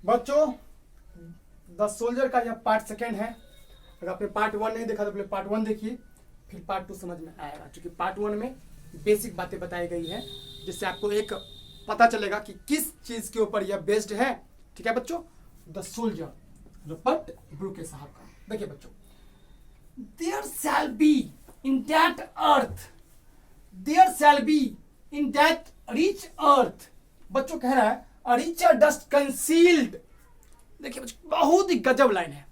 बच्चों the soldier का यह पार्ट सेकेंड है। अगर आपने पार्ट 1 नहीं देखा तो पहले पार्ट 1 देखिए, फिर पार्ट 2 समझ में आएगा। क्योंकि पार्ट 1 में बेसिक बातें बताई गई है, जिससे आपको एक पता चलेगा कि किस चीज के ऊपर यह बेस्ड है। ठीक है बच्चों, द सोल्जर रॉबर्ट ब्रूके साहब का। देखिए बच्चों, there shall be in that earth, there shall be in that rich earth. बच्चों कह रहा है a richer dust concealed। देखिए बच्चों, बहुत ही गजब लाइन है।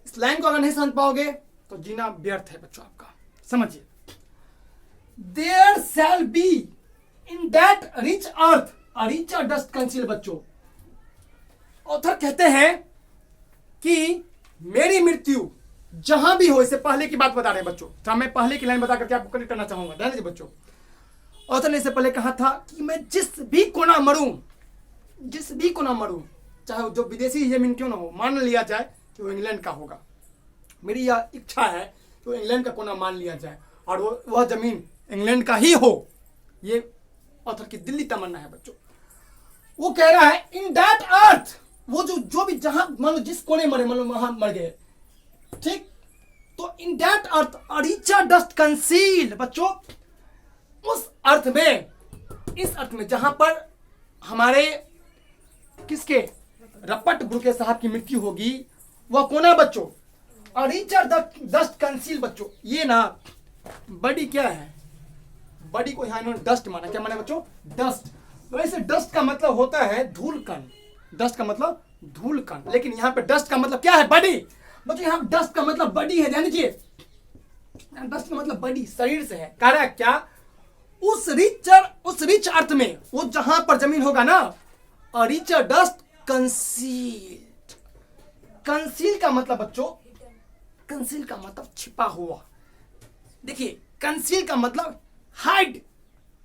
इस लाइन को अगर नहीं समझ पाओगे तो जीना व्यर्थ है बच्चों आपका। समझिए, there shall be in that rich earth a richer dust concealed। बच्चों ऑथर कहते हैं कि मेरी मृत्यु जहां भी हो, इससे पहले की बात बता रहे हैं बच्चों। तो मैं पहले की लाइन बता करके आपको कनेक्ट करना चाहूंगा। ध्यान दीजिए बच्चों, ऑथर ने इससे पहले कहा था कि मैं जिस भी कोना मरूं, जिस भी को ना मरूं, चाहे जो विदेशी जमीन क्यों ना हो, मान लिया जाए कि वो इंग्लैंड का होगा। मेरी यह इच्छा है कि वो इंग्लैंड का कोना मान लिया जाए और वह जमीन इंग्लैंड का ही हो। ये ऑथर की दिल्ली तमन्ना है बच्चों। वो कह रहा है इन दैट अर्थ, वो जो भी जहां मान लो जिस कोने मरे, मान लो वहां मर गए, ठीक, तो in that earth a richer dust concealed. बच्चों उस अर्थ में, इस अर्थ में जहां पर हमारे किसके, रॉबर्ट ब्रूके साहब की मृत्यु होगी, वह कोना बच्चों और रिचर डस्ट कंसील। बच्चों ये ना बड़ी क्या है, बड़ी को यहां इन्होंने डस्ट माना। क्या माना बच्चों? डस्ट। वैसे डस्ट का मतलब होता है धूल कण, डस्ट का मतलब धूल कण, लेकिन यहाँ पे डस्ट का मतलब क्या है? बड़ी। बच्चों यहाँ डस्ट का मतलब बड़ी है, ध्यान दीजिए। डस्ट का मतलब बड़ी, शरीर से है। कह रहा है क्या, उस रिच अर्थ में, वो जहां पर जमीन होगा ना, a richer dust concealed। Conceal का मतलब बच्चों, कंसील का मतलब छिपा हुआ। देखिए कंसील का मतलब हाइड।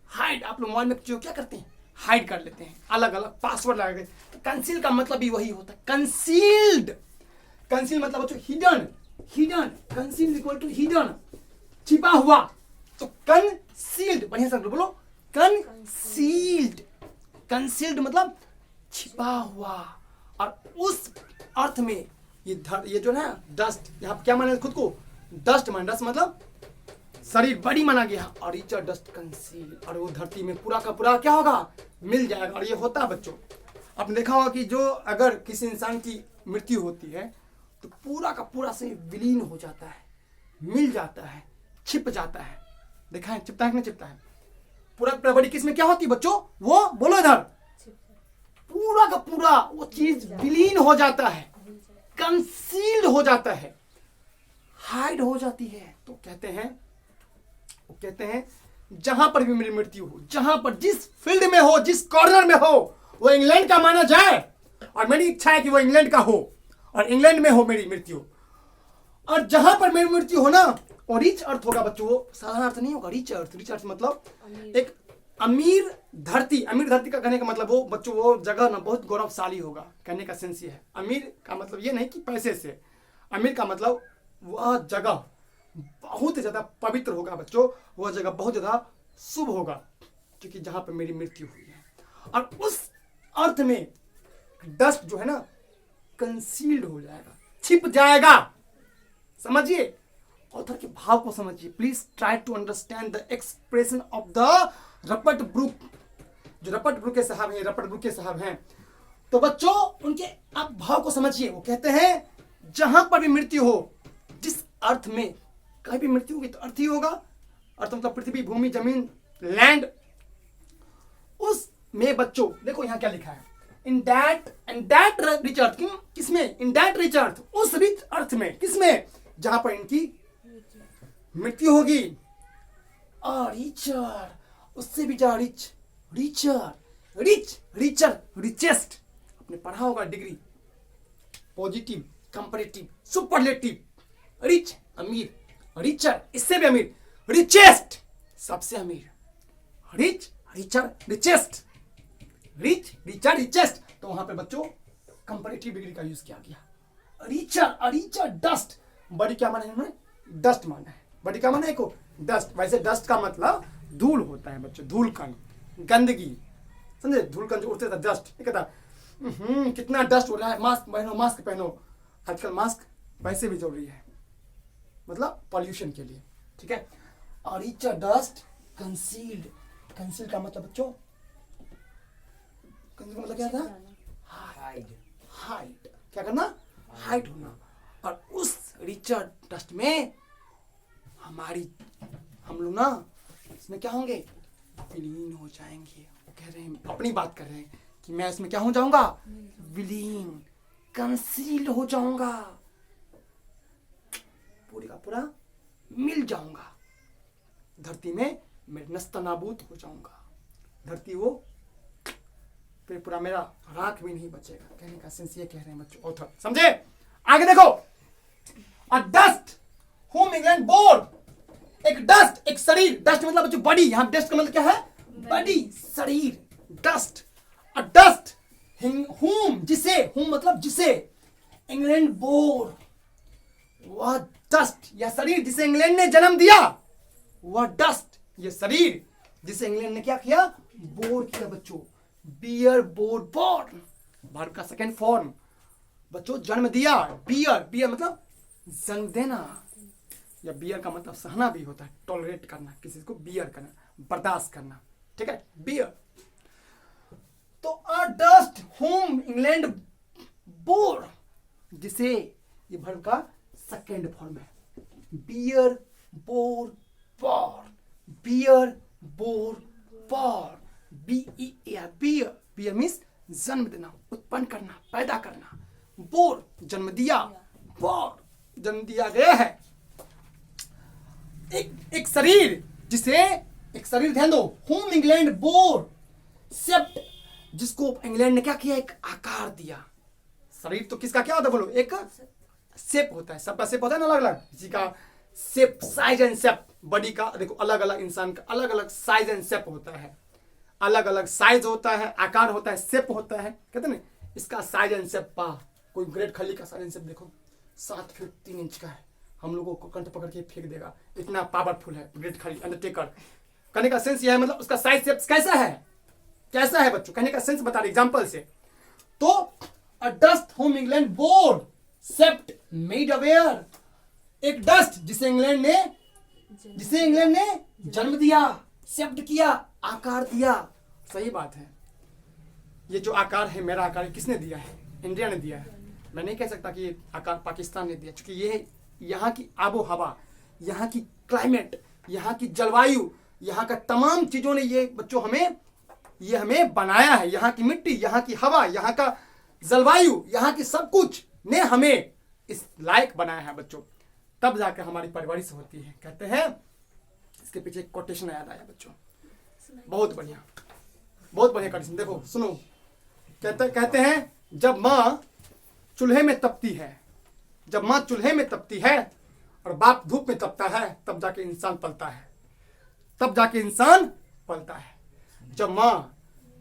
हाइड आप लोग मोबाइल में जो क्या करते हैं, हाइड कर लेते हैं, अलग अलग पासवर्ड लगा के। तो कंसील का मतलब भी वही होता है, कंसील्ड। कंसील मतलब बच्चों hidden, hidden. Conceal equal to hidden, छिपा हुआ। तो कंसील्ड, बढ़िया से बोलो, कंसील्ड। कंसील्ड मतलब छिपा हुआ। और उस अर्थ में ये जो है डस्ट, यहाँ क्या माना खुद को? डस्ट माना। डस्ट मतलब शरीर, बड़ी माना गया। और रिचर डस्ट कंसील, और वो धरती में पूरा का पूरा क्या होगा, मिल जाएगा। और ये होता है बच्चों, आपने देखा होगा कि जो अगर किसी इंसान की मृत्यु होती है तो पूरा का पूरा से विलीन हो जाता है, मिल जाता है, छिप जाता है। देखा है छिपता है कि नहीं छिपता है? पूरा बड़ी किस में क्या होती है बच्चों? वो बोलो इधर, पूरा का पूरा वो चीज विलीन हो जाता है, कंसील्ड हो जाता है, हाइड हो जाती है। तो कहते हैं जहां पर भी मेरी मृत्यु हो, जहां पर जिस फील्ड में हो, जिस कॉर्नर में हो, वो इंग्लैंड का माना जाए। और मेरी इच्छा है कि वो इंग्लैंड का हो और इंग्लैंड में हो मेरी मृत्यु। और जहां पर मेरी मृत्यु हो ना, और रिच अर्थ होगा बच्चों। वो साधारण अर्थ नहीं होगा, रिच अर्थ। रिच अर्थ मतलब एक अमीर धरती। अमीर धरती का कहने का मतलब वो बच्चों, वो जगह ना बहुत गौरवशाली होगा। कहने का सेंस ये है, अमीर का मतलब ये नहीं कि पैसे से, अमीर का मतलब वह जगह बहुत ज्यादा पवित्र होगा बच्चों, वह जगह बहुत ज्यादा शुभ होगा, क्योंकि जहां पर मेरी मृत्यु हुई है। और उस अर्थ में डस्ट जो है ना, कंसील्ड हो जाएगा, छिप जाएगा। समझिए, ऑथर के भाव को समझिए। Please try to understand the expression of the Robert Brooke. जो रॉबर्ट ब्रूके साहब हैं, रॉबर्ट ब्रूके साहब हैं, तो बच्चों उनके आप भाव को समझिए। वो कहते हैं जहां पर भी मृत्यु हो, जिस अर्थ में कहीं भी मृत्यु होगी तो अर्थ ही होगा। अर्थ मतलब पृथ्वी, भूमि, जमीन, लैंड। उस में बच्चों देखो यहां क्या लिखा है, इन दैट रिच अर्थ। किसमें? इन दैट रिच अर्थ, उस रिच अर्थ में। किसमें? जहां पर इनकी मृत्यु होगी। और रिचर, उससे भी ज्यादा रिच, रिचर, रिचर, रिचेस्ट। आपने पढ़ा होगा degree, positive, comparative, superlative. Rich अमीर, रिचर इससे भी अमीर, रिचेस्ट सबसे अमीर, rich, richer, richest, rich, richer, richest. तो वहां पे बच्चों कंपैरेटिव डिग्री का यूज किया गया। Richer, richer dust. बड़ी क्या माना है इन्होंने? डस्ट माना है। बड़ी क्या माना है को? डस्ट। वैसे डस्ट का मतलब धूल होता है बच्चों, धूल कण, गंदगी। समझे? धूल कण जो उड़ते था, डस्ट। कहता कितना डस्ट हो रहा है, मास्क पहनो, मास्क पहनो। आजकल मास्क वैसे भी जरूरी है, मतलब पॉल्यूशन के लिए, ठीक है। और इच डस्ट कंसील्ड, कंसील का मतलब बच्चों, कंसील का मतलब क्या था? हाइड, हाइड, क्या करना? हाइड होना। और उस रिचर डस्ट में हम लोग ना इसमें क्या होंगे? विलीन हो जाएंगे। वो कह रहे हैं, अपनी बात कर रहे हैं कि मैं इसमें क्या हो जाऊंगा? विलीन, कंसील हो जाऊंगा, पूरी का पूरा मिल जाऊंगा धरती में, मैं नस्तनाबूद हो जाऊंगा। धरती वो फिर पूरा मेरा राख भी नहीं बचेगा। कहने का सेंस ये कह रहे हैं बच्चों, ऑथर, समझे? आगे देखो, अ डस्ट whom England bore, एक डस्ट, एक शरीर। डस्ट मतलब बच्चों बॉडी, यहां डस्ट का मतलब क्या है? बॉडी, शरीर, डस्ट। अ डस्ट whom, जिसे, whom मतलब जिसे, इंग्लैंड बोर, वह डस्ट या शरीर जिसे इंग्लैंड ने जन्म दिया, वह डस्ट, ये शरीर जिसे इंग्लैंड ने क्या किया? बोर किया बच्चों। बियर, बोर, बोर्न, वर्ब का सेकंड फॉर्म बच्चों, जन्म दिया। बियर, बियर मतलब जन्म देना, या बियर का मतलब सहना भी होता है, टॉलरेट करना, किसी को बियर करना, बर्दाश्त करना, ठीक है, बियर। तो a dust whom England bore, जिसे, ये वर्ब का सेकंड फॉर्म है, bear, bore, bore, bear, bore, bore, bear, bear means जन्म देना, उत्पन्न करना, पैदा करना, बोर जन्म दिया, बोर जन्म दिया गया है। एक शरीर जिसे, एक शरीर, ध्यान दो, होम इंग्लैंड बोर सेप्ट, जिसको इंग्लैंड ने क्या किया? एक आकार दिया। शरीर तो किसका क्या होता है बोलो? एक शेप होता है, सबका शेप होता है ना अलग अलग, किसी का shape, size and shape, body का देखो अलग अलग, इंसान का अलग अलग साइज एंड शेप होता है, अलग अलग साइज होता है, आकार होता है, शेप होता है, कहते हैं ना इसका साइज एंड शेप। पा कोई ग्रेट खली का साइज एंड शेप देखो, 7 फीट 3 इंच का है, हम लोगों को कंठ पकड़ के फेंक देगा, इतना पावरफुल है ग्रेट खली, अंडरटेकर। कहने का सेंस यह है, मतलब उसका साइज शेप कैसा है, कैसा है बच्चों? कहने का सेंस बता रहे एग्जांपल से। तो a dust whom England bore shaped made aware, एक डस्ट जिसे इंग्लैंड ने जन्म दिया, सेप्ट किया, आकार दिया। सही बात है, ये जो आकार है मेरा आकार है, किसने दिया है? इंडिया ने दिया है। मैं नहीं कह सकता कि ये आकार पाकिस्तान ने दिया, क्योंकि ये यहाँ की आबो हवा, यहाँ की क्लाइमेट, यहाँ की जलवायु, यहाँ का तमाम चीजों ने ये बच्चों हमें बनाया है। यहाँ की मिट्टी, यहाँ की हवा, यहाँ का जलवायु, यहाँ की सब कुछ ने हमें इस लायक बनाया है बच्चों, तब जाकर हमारी परवरिश होती है। कहते हैं, इसके पीछे एक कोटेशन याद आया बच्चों, बहुत बढ़िया, बहुत बढ़िया कोटेशन, देखो सुनो। कहते हैं, जब माँ चूल्हे में तपती है, जब माँ चूल्हे में तपती है और बाप धूप में तपता है, तब जाके इंसान पलता है, तब जाके इंसान पलता है। जब माँ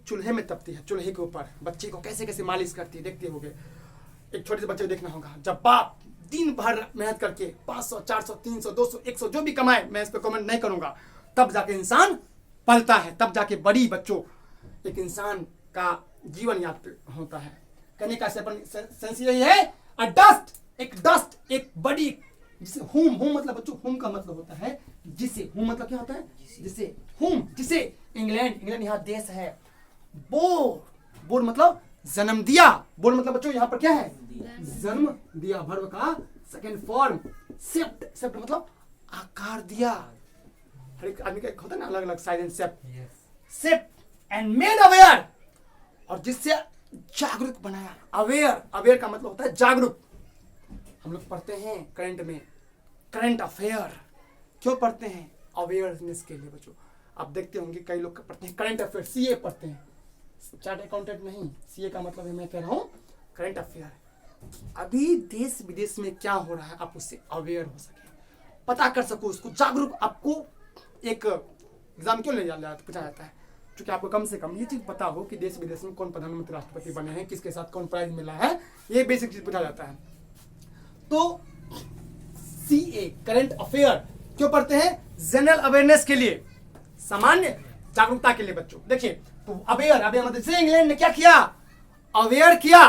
चूल्हे में तपती है, चूल्हे के ऊपर बच्चे को कैसे कैसे मालिश करती है, देखते होगे, एक छोटे से बच्चे को देखना होगा। जब बाप दिन भर मेहनत करके 500, 400, 300, 200, 100 जो भी कमाए, मैं इस पर कमेंट नहीं करूंगा, तब जाके इंसान पलता है, तब जाके बड़ी बच्चों एक इंसान का जीवन यात्रा होता है। कहने का सेंस यही है, अ डस्ट, एक डस्ट, एक बड़ी, जिसे हुम, हुम मतलब बच्चों, हुम का मतलब होता है जिसे, हुम मतलब क्या होता है? जिसे, हुम जिसे इंग्लैंड यहाँ देश है, बोर, बोर मतलब जन्म दिया, बोर मतलब बच्चों यहाँ पर क्या है? जन्म दिया, वर्ब का सेकंड फॉर्म, सेप्ट, सेप्ट मतलब आकार दिया। हर एक आदमी का होता है ना अलग अलग size and shape, shaped and made aware, और जिससे जागरूक बनाया। अवेयर, अवेयर का मतलब होता है जागरूक। हम लोग पढ़ते हैं करंट में, करंट अफेयर क्यों पढ़ते हैं? अवेयरनेस के लिए बच्चों। आप देखते होंगे कई लोग पढ़ते हैं करंट अफेयर, सीए पढ़ते हैं, चार्ट अकाउंटेंट नहीं, सीए का मतलब है, मैं कह रहा हूँ करंट अफेयर। अभी देश विदेश में क्या हो रहा है, आप उससे अवेयर हो सके, पता कर सको, उसको जागरूक। आपको एक एग्जाम क्यों पूछा जाता है? क्योंकि आपको कम से कम ये चीज पता हो कि देश विदेश में कौन प्रधानमंत्री, राष्ट्रपति बने हैं, किसके साथ कौन प्राइज मिला है, ये बेसिक चीज पूछा जाता है। तो सीए करंट अफेयर क्यों पढ़ते हैं? जनरल अवेयरनेस के लिए, सामान्य जागरूकता के लिए बच्चों। देखिए, तो अवेयर, अवेयर मतलब से इंग्लैंड ने क्या किया? अवेयर किया,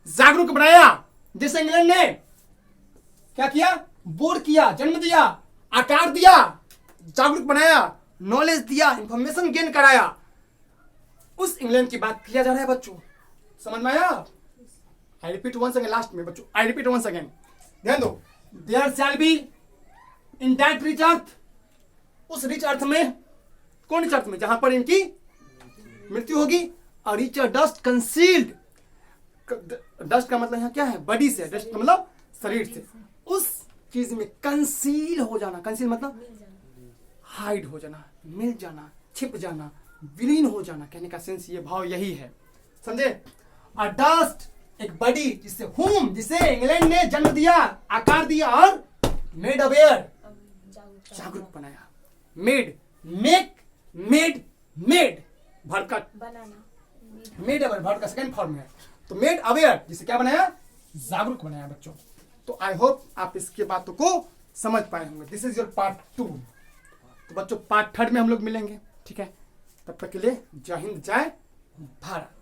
जागरूक बनाया। जैसे इंग्लैंड ने क्या किया, बोर किया, जन्म दिया, आकार दिया, जागरूक बनाया, नॉलेज दिया, इंफॉर्मेशन गेन कराया। उस इंग्लैंड की बात किया जा रहा है बच्चों, समझ में आया? I repeat once again, last में बच्चों, आई रिपीट वंस अगेन, ध्यान दो। There shall be in that rich earth, उस रिच अर्थ में, कौन रिच अर्थ में, जहां पर इनकी मृत्यु होगी। और रिच डस्ट कंसील्ड, डस्ट का मतलब यहाँ क्या है, बॉडी से, डस्ट का मतलब शरीर से, उस चीज में कंसील हो जाना। कंसील मतलब हाइड हो जाना, मिल जाना, छिप जाना, विलीन हो जाना। कहने का सेंस ये भाव यही है, समझे? अ डस्ट, एक बॉडी जिससे हुम, जिसे इंग्लैंड ने जन्म दिया, आकार दिया और मेड अवेयर, जागरूक बनाया। मेड, मेक, मेड वर्ब का बनाना, मेड अवेयर वर्ब का सेकंड फॉर्म है। तो मेड अवेयर जिसे क्या बनाया, जागरूक बनाया बच्चों। तो आई होप आप इसके बातों को समझ पाए होंगे। This is your part 2। तो बच्चों पार्ट 3 में हम लोग मिलेंगे, ठीक है? तब तक के लिए जय हिंद, जय भारत।